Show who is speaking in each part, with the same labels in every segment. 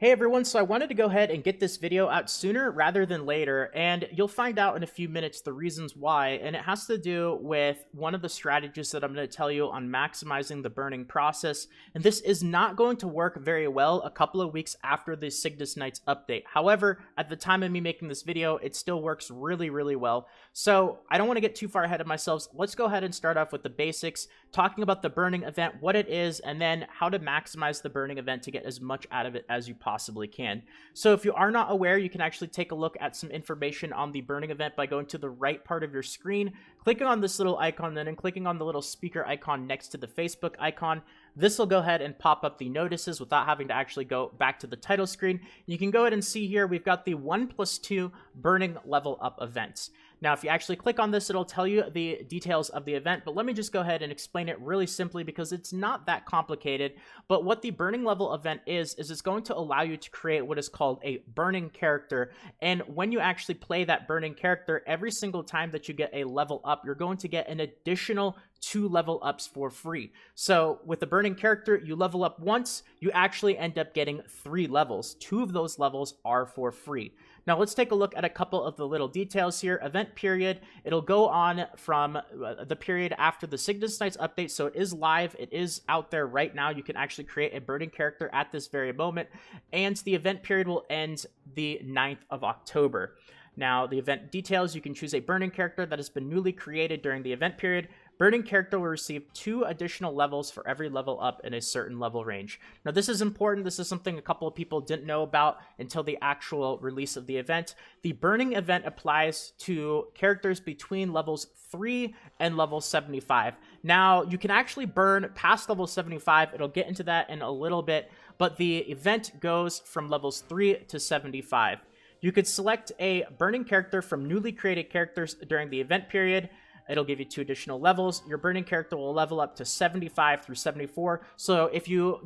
Speaker 1: Hey everyone, so I wanted to go ahead and get this video out sooner rather than later, and you'll find out in a few minutes the reasons why, and it has to do with one of the strategies that I'm going to tell you on maximizing the burning process, and this is not going to work very well a couple of weeks after the Cygnus Knights update. However, at the time of me making this video, it still works really well, so I don't want to get too far ahead of myself. Let's go ahead and start off with the basics, talking about the burning event, what it is, and then how to maximize the burning event to get as much out of it as you possibly can. So if you are not aware, you can actually take a look at some information on the burning event by going to the right part of your screen, clicking on this little icon, then clicking on the little speaker icon next to the Facebook icon. This will go ahead and pop up the notices without having to actually go back to the title screen. You can go ahead and see here we've got the 1+2 burning level up events. Now, if you actually click on this, it'll tell you the details of the event, but let me just go ahead and explain it really simply because it's not that complicated. But what the burning level event is it's going to allow you to create what is called a burning character. And when you actually play that burning character, every single time that you get a level up, you're going to get an additional 2 level ups for free. So with the burning character, you level up once, you actually end up getting 3 levels. 2 of those levels are for free. Now let's take a look at a couple of the little details here. Event period, it'll go on from the period after the Cygnus Knights update, so it is live, it is out there right now. You can actually create a burning character at this very moment, and the event period will end the 9th of October. Now, the event details, you can choose a burning character that has been newly created during the event period. Burning character will receive 2 additional levels for every level up in a certain level range. Now, this is important. This is something a couple of people didn't know about until the actual release of the event. The burning event applies to characters between levels 3 and level 75. Now, you can actually burn past level 75. It'll get into that in a little bit, but the event goes from levels 3 to 75. You could select a burning character from newly created characters during the event period. It'll give you 2 additional levels. Your burning character will level up to 75 through 74. So if your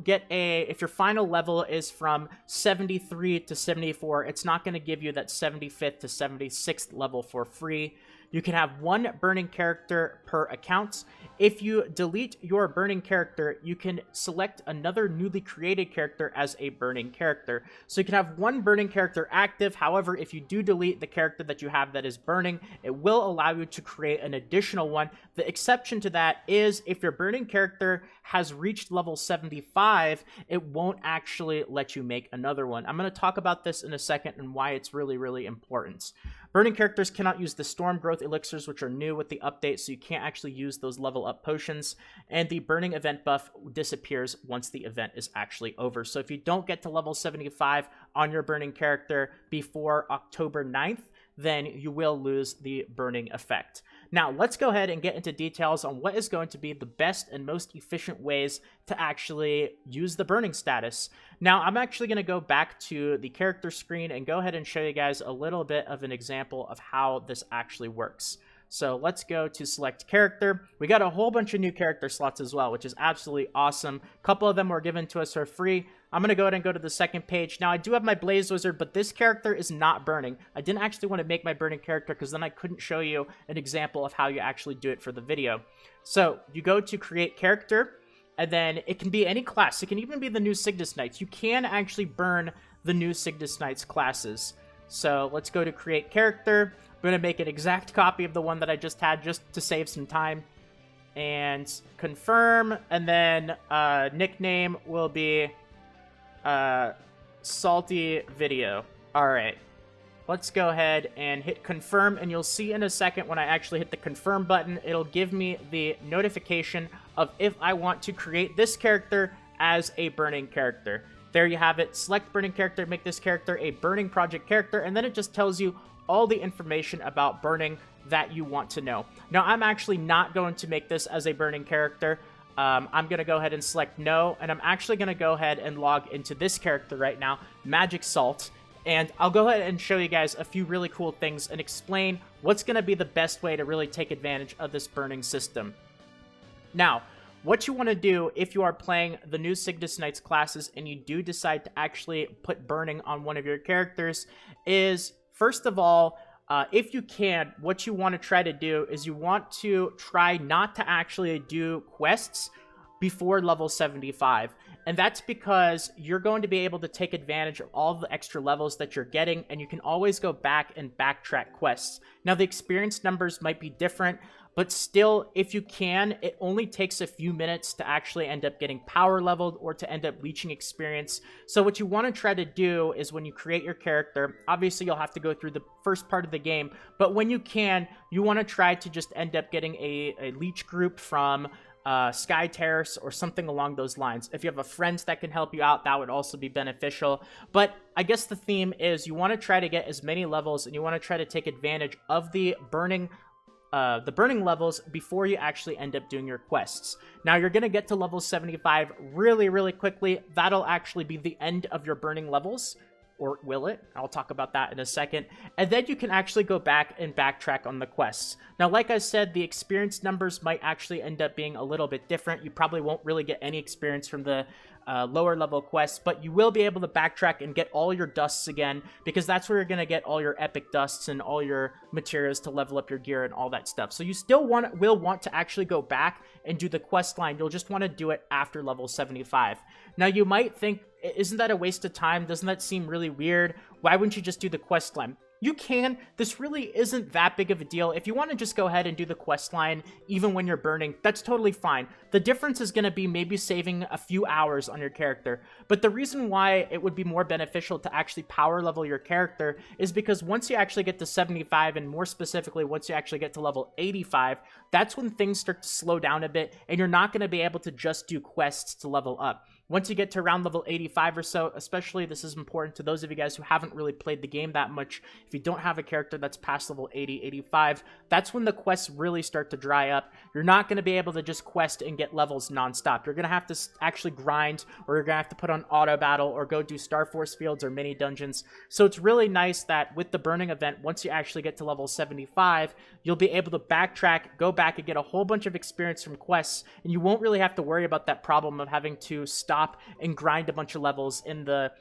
Speaker 1: final level is from 73 to 74, it's not going to give you that 75th to 76th level for free. You can have 1 burning character per account. If you delete your burning character, you can select another newly created character as a burning character. So you can have 1 burning character active. However, if you do delete the character that you have that is burning, it will allow you to create an additional one. The exception to that is if your burning character has reached level 75, it won't actually let you make another one. I'm going to talk about this in a second and why it's really important. Burning characters cannot use the storm growth elixirs, which are new with the update, so you can't actually use those level up potions, and the burning event buff disappears once the event is actually over. So if you don't get to level 75 on your burning character before October 9th, then you will lose the burning effect. Now, let's go ahead and get into details on what is going to be the best and most efficient ways to actually use the burning status. Now, I'm actually going to go back to the character screen and go ahead and show you guys a little bit of an example of how this actually works. So let's go to select character. We got a whole bunch of new character slots as well, which is absolutely awesome. A couple of them were given to us for free. I'm going to go ahead and go to the second page. Now, I do have my Blaze Wizard, but this character is not burning. I didn't actually want to make my burning character because then I couldn't show you an example of how you actually do it for the video. So you go to create character, and then it can be any class. It can even be the new Cygnus Knights. You can actually burn the new Cygnus Knights classes. So let's go to create character. I'm going to make an exact copy of the one that I just had just to save some time. And confirm, and then nickname will be Salty Video. Alright, let's go ahead and hit confirm, and you'll see in a second when I actually hit the confirm button, it'll give me the notification of if I want to create this character as a burning character. There you have it. Select burning character, make this character a burning project character, and then it just tells you all the information about burning that you want to know. Now, I'm actually not going to make this as a burning character. I'm going to go ahead and select no, and I'm actually going to go ahead and log into this character right now, Magic Salt, and I'll go ahead and show you guys a few really cool things and explain what's going to be the best way to really take advantage of this burning system. Now, what you want to do if you are playing the new Cygnus Knights classes and you do decide to actually put burning on one of your characters is, first of all, if you can, what you want to try to do is you want to try not to actually do quests before level 75. And that's because you're going to be able to take advantage of all the extra levels that you're getting, and you can always go back and backtrack quests. Now, the experience numbers might be different, but still, if you can, it only takes a few minutes to actually end up getting power leveled or to end up leeching experience. So what you want to try to do is when you create your character, obviously you'll have to go through the first part of the game, but when you can, you want to try to just end up getting a leech group from Sky Terrace or something along those lines. If you have a friend that can help you out, that would also be beneficial. But I guess the theme is you want to try to get as many levels, and you want to try to take advantage of the burning levels before you actually end up doing your quests. Now, you're going to get to level 75 really, really quickly. That'll actually be the end of your burning levels. Or will it? I'll talk about that in a second. And then you can actually go back and backtrack on the quests. Now, like I said, the experience numbers might actually end up being a little bit different. You probably won't really get any experience from the lower level quests, but you will be able to backtrack and get all your dusts again, because that's where you're going to get all your epic dusts and all your materials to level up your gear and all that stuff. So you still will want to actually go back and do the quest line. You'll just want to do it after level 75. Now, you might think, isn't that a waste of time? Doesn't that seem really weird? Why wouldn't you just do the quest line? You can. This really isn't that big of a deal. If you want to just go ahead and do the quest line even when you're burning, that's totally fine. The difference is going to be maybe saving a few hours on your character. But the reason why it would be more beneficial to actually power level your character is because once you actually get to 75, and more specifically once you actually get to level 85, that's when things start to slow down a bit, and you're not going to be able to just do quests to level up. Once you get to around level 85 or so, especially this is important to those of you guys who haven't really played the game that much, if you don't have a character that's past level 80, 85, that's when the quests really start to dry up. You're not going to be able to just quest and get levels nonstop. You're going to have to actually grind, or you're going to have to put on auto battle, or go do Star Force fields or mini dungeons. So it's really nice that with the burning event, once you actually get to level 75, you'll be able to backtrack, go back and get a whole bunch of experience from quests, and you won't really have to worry about that problem of having to stop and grind a bunch of levels in the,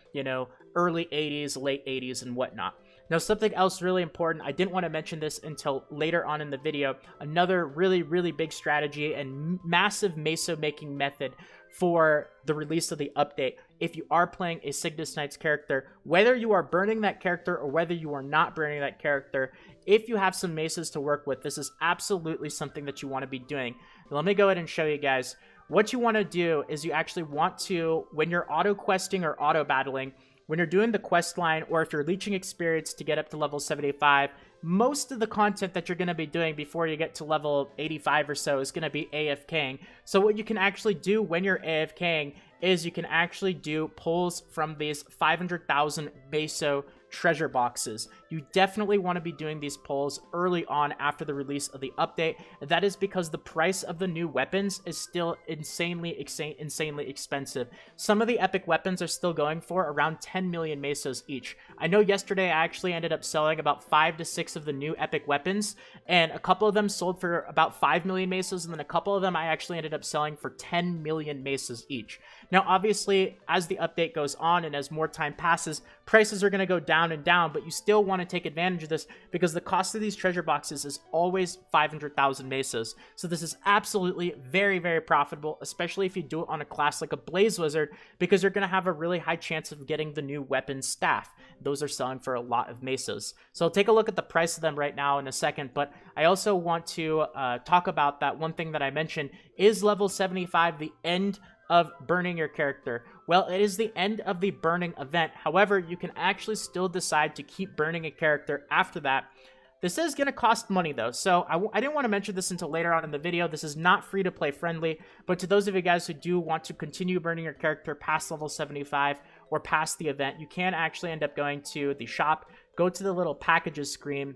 Speaker 1: early 80s, late 80s, and whatnot. Now, something else really important, I didn't want to mention this until later on in the video, another really, really big strategy and massive meso making method for the release of the update. If you are playing a Cygnus Knights character, whether you are burning that character or whether you are not burning that character, if you have some mesas to work with, this is absolutely something that you want to be doing. Now, let me go ahead and show you guys. What you want to do is you actually want to, when you're auto questing or auto battling, when you're doing the quest line, or if you're leeching experience to get up to level 75, most of the content that you're going to be doing before you get to level 85 or so is going to be AFKing. So what you can actually do when you're AFKing is you can actually do pulls from these 500,000 meso treasure boxes. You definitely want to be doing these pulls early on after the release of the update. That is because the price of the new weapons is still insanely expensive. Some of the epic weapons are still going for around 10 million mesos each. I know yesterday I actually ended up selling about 5 to 6 of the new epic weapons, and a couple of them sold for about 5 million mesos, and then a couple of them I actually ended up selling for 10 million mesos each. Now, obviously, as the update goes on and as more time passes, prices are going to go down and down, but you still want to take advantage of this because the cost of these treasure boxes is always 500,000 mesos. So this is absolutely very, very profitable, especially if you do it on a class like a Blaze Wizard, because you're going to have a really high chance of getting the new weapon staff. Those are selling for a lot of mesos. So I'll take a look at the price of them right now in a second, but I also want to talk about that one thing that I mentioned. Is level 75 the end of burning your character? Well, it is the end of the burning event. However, you can actually still decide to keep burning a character after that. This is going to cost money though, so I didn't want to mention this until later on in the video. This is not free to play friendly, but to those of you guys who do want to continue burning your character past level 75 or past the event, you can actually end up going to the shop, go to the little packages screen,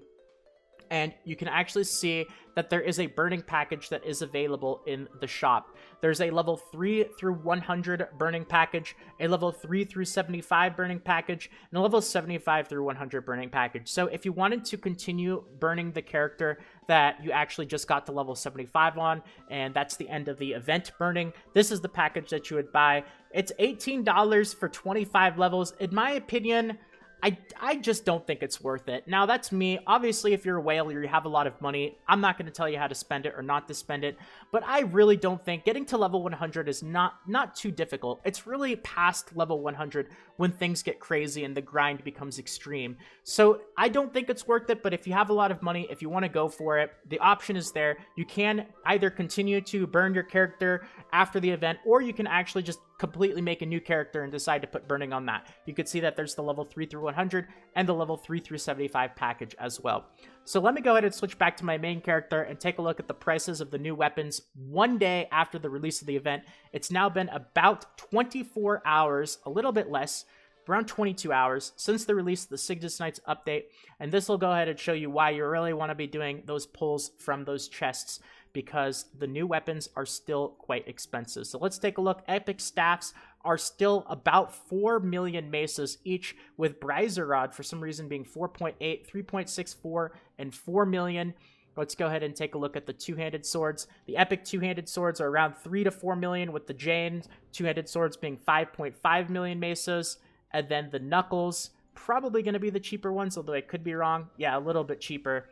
Speaker 1: and you can actually see that there is a burning package that is available in the shop. There's a level 3 through 100 burning package, a level 3 through 75 burning package, and a level 75 through 100 burning package. So if you wanted to continue burning the character that you actually just got to level 75 on, and that's the end of the event burning, this is the package that you would buy. It's $18 for 25 levels. In my opinion, I just don't think it's worth it. Now, that's me. Obviously, if you're a whale or you have a lot of money, I'm not going to tell you how to spend it or not to spend it, but I really don't think getting to level 100 is not too difficult. It's really past level 100 when things get crazy and the grind becomes extreme. So I don't think it's worth it, but if you have a lot of money, if you want to go for it, the option is there. You can either continue to burn your character after the event, or you can actually just completely make a new character and decide to put burning on that. You could see that there's the level 3 through 100 and the level 3 through 75 package as well. So let me go ahead and switch back to my main character and take a look at the prices of the new weapons one day after the release of the event. It's now been about 24 hours, a little bit less, around 22 hours since the release of the Cygnus Knights update, and this will go ahead and show you why you really want to be doing those pulls from those chests, because the new weapons are still quite expensive. So let's take a look. Epic staffs are still about 4 million mesas each, with Bryzerod for some reason being 4.8, 3.64, and 4 million. Let's go ahead and take a look at the two-handed swords. The epic two-handed swords are around 3 to 4 million, with the Jane two-handed swords being 5.5 million mesas. And then the knuckles, probably going to be the cheaper ones, although I could be wrong. Yeah, a little bit cheaper.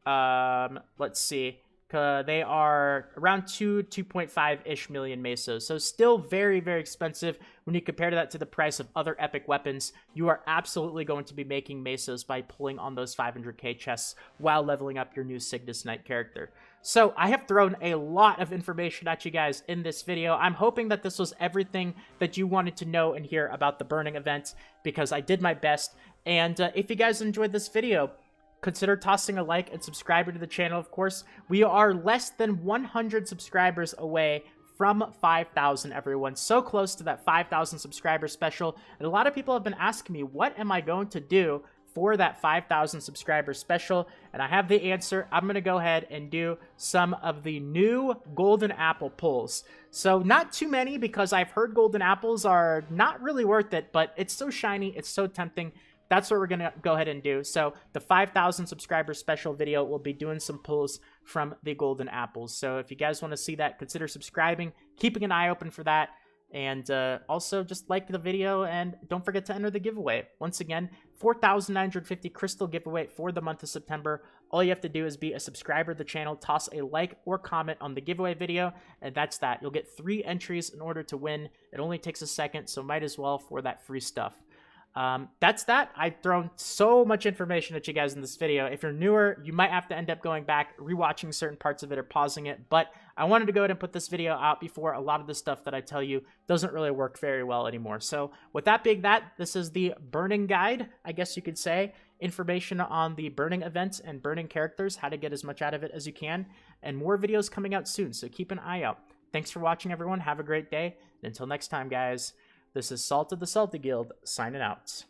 Speaker 1: Let's see. They are around 2.5-ish million mesas. So still very, very expensive. When you compare that to the price of other epic weapons, you are absolutely going to be making mesas by pulling on those 500k chests while leveling up your new Cygnus Knight character. So I have thrown a lot of information at you guys in this video. I'm hoping that this was everything that you wanted to know and hear about the burning event, because I did my best. And if you guys enjoyed this video, consider tossing a like and subscribing to the channel, of course. We are less than 100 subscribers away from 5,000, everyone. So close to that 5,000 subscriber special. And a lot of people have been asking me, what am I going to do for that 5,000 subscriber special? And I have the answer. I'm going to go ahead and do some of the new golden apple pulls. So not too many, because I've heard golden apples are not really worth it, but it's so shiny, it's so tempting. That's what we're going to go ahead and do. So the 5,000 subscriber special video will be doing some pulls from the golden apples. So if you guys want to see that, consider subscribing, keeping an eye open for that. And also just like the video and don't forget to enter the giveaway. Once again, 4,950 crystal giveaway for the month of September. All you have to do is be a subscriber to the channel, toss a like or comment on the giveaway video, and that's that. You'll get 3 entries in order to win. It only takes a second, so might as well for that free stuff. That's that. I've thrown so much information at you guys in this video. If you're newer, you might have to end up going back, rewatching certain parts of it or pausing it, but I wanted to go ahead and put this video out before a lot of the stuff that I tell you doesn't really work very well anymore. So with that being that, this is the burning guide, I guess you could say. Information on the burning events and burning characters, how to get as much out of it as you can, and more videos coming out soon, so keep an eye out. Thanks for watching, everyone. Have a great day. And until next time, guys. This is Salt of the Salty Guild, signing out.